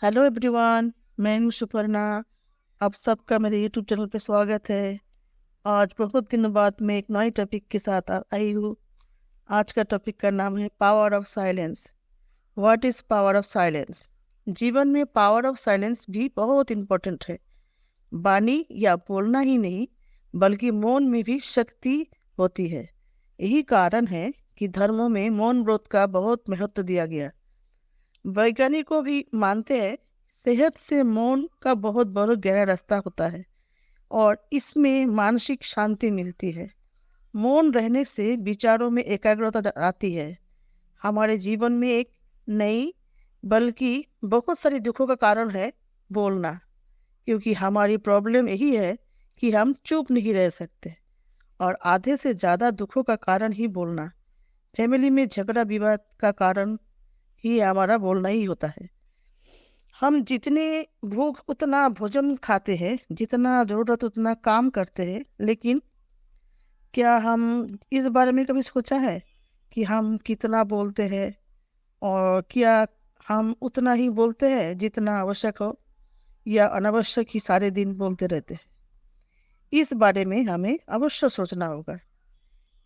Hello everyone, मैं हूँ सुपर्णा। आप सबका मेरे यूट्यूब चैनल पे स्वागत है। आज बहुत दिनों बाद मैं एक नए टॉपिक के साथ आई हूँ। आज का टॉपिक का नाम है power of silence. What is power of silence? जीवन में पावर ऑफ साइलेंस भी बहुत इम्पोर्टेंट है। वाणी या बोलना ही नहीं, बल्कि मौन में भी शक्ति होती है। यही कारण है कि धर्मों में मौन व्रत का बहुत महत्व दिया गया। वैज्ञानिकों भी मानते हैं सेहत से मौन का बहुत बड़ा गहरा रास्ता होता है और इसमें मानसिक शांति मिलती है। मौन रहने से विचारों में एकाग्रता आती है। हमारे जीवन में एक नई बल्कि बहुत सारी दुखों का कारण है बोलना, क्योंकि हमारी प्रॉब्लम यही है कि हम चुप नहीं रह सकते और आधे से ज़्यादा दुखों का कारण ही बोलना। फैमिली में झगड़ा विवाद का कारण ही हमारा बोलना ही होता है। हम जितने भूख उतना भोजन खाते हैं, जितना ज़रूरत उतना काम करते हैं, लेकिन क्या हम इस बारे में कभी सोचा है कि हम कितना बोलते हैं और क्या हम उतना ही बोलते हैं जितना आवश्यक हो, या अनावश्यक ही सारे दिन बोलते रहते हैं? इस बारे में हमें अवश्य सोचना होगा।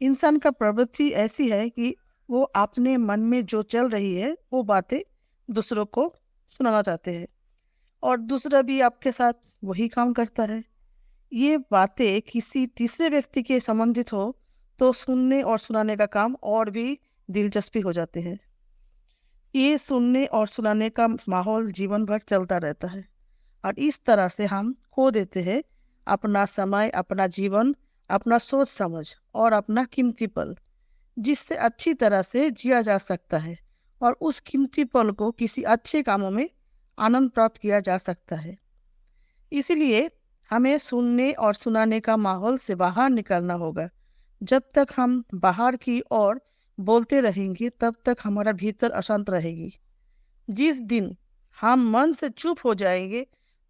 इंसान का प्रवृत्ति ऐसी है कि वो अपने मन में जो चल रही है वो बातें दूसरों को सुनाना चाहते हैं और दूसरा भी आपके साथ वही काम करता है। ये बातें किसी तीसरे व्यक्ति के संबंधित हो तो सुनने और सुनाने का काम और भी दिलचस्पी हो जाते हैं। ये सुनने और सुनाने का माहौल जीवन भर चलता रहता है और इस तरह से हम खो देते हैं अपना समय, अपना जीवन, अपना सोच समझ और अपना कीमती पल, जिससे अच्छी तरह से जिया जा सकता है और उस कीमती पल को किसी अच्छे कामों में आनंद प्राप्त किया जा सकता है। इसीलिए हमें सुनने और सुनाने का माहौल से बाहर निकलना होगा। जब तक हम बाहर की ओर बोलते रहेंगे तब तक हमारा भीतर अशांत रहेगी। जिस दिन हम मन से चुप हो जाएंगे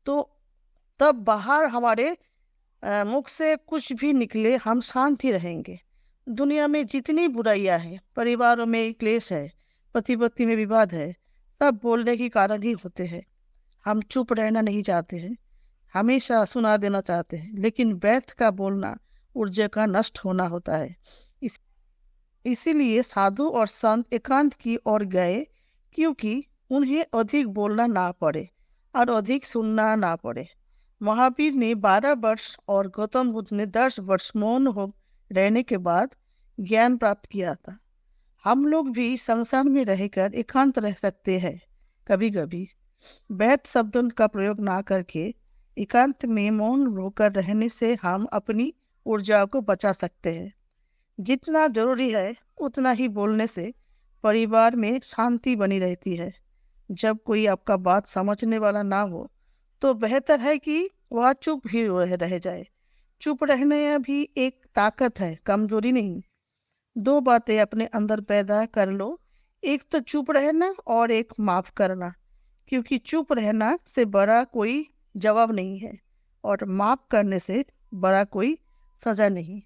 तो तब बाहर हमारे मुख से कुछ भी निकले हम शांति रहेंगे। दुनिया में जितनी बुराइयां हैं, परिवारों में क्लेश है, पति पत्नी में विवाद है, सब बोलने के कारण ही होते हैं। हम चुप रहना नहीं चाहते हैं, हमेशा सुना देना चाहते हैं, लेकिन व्यर्थ का बोलना ऊर्जा का नष्ट होना होता है। इसीलिए साधु और संत एकांत की ओर गए, क्योंकि उन्हें अधिक बोलना ना पड़े और अधिक सुनना ना पड़े। महावीर ने 12 वर्ष और गौतम बुद्ध ने 10 वर्ष मौन हो रहने के बाद ज्ञान प्राप्त किया था। हम लोग भी संसार में रहकर एकांत रह सकते हैं। कभी कभी व्यर्थ शब्दों का प्रयोग ना करके एकांत में मौन होकर रहने से हम अपनी ऊर्जा को बचा सकते हैं। जितना जरूरी है उतना ही बोलने से परिवार में शांति बनी रहती है। जब कोई आपका बात समझने वाला ना हो तो बेहतर है कि वह चुप ही रह जाए। चुप रहना भी एक ताकत है, कमजोरी नहीं। दो बातें अपने अंदर पैदा कर लो, एक तो चुप रहना और एक माफ करना, क्योंकि चुप रहना से बड़ा कोई जवाब नहीं है और माफ करने से बड़ा कोई सजा नहीं।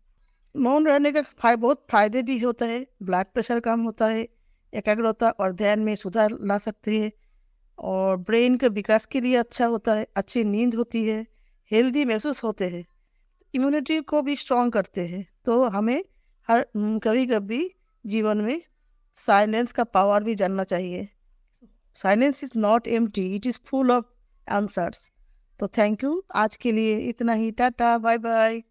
मौन रहने का बहुत फायदे भी होता है। ब्लड प्रेशर कम होता है, एकाग्रता और ध्यान में सुधार ला सकते हैं और ब्रेन के विकास के लिए अच्छा होता है। अच्छी नींद होती है, हेल्दी महसूस होते हैं, इम्यूनिटी को भी स्ट्रॉन्ग करते हैं। तो हमें हर कभी कभी जीवन में साइलेंस का पावर भी जानना चाहिए। Silence is not empty, it is full of answers. तो थैंक यू, आज के लिए इतना ही। Tata, bye bye.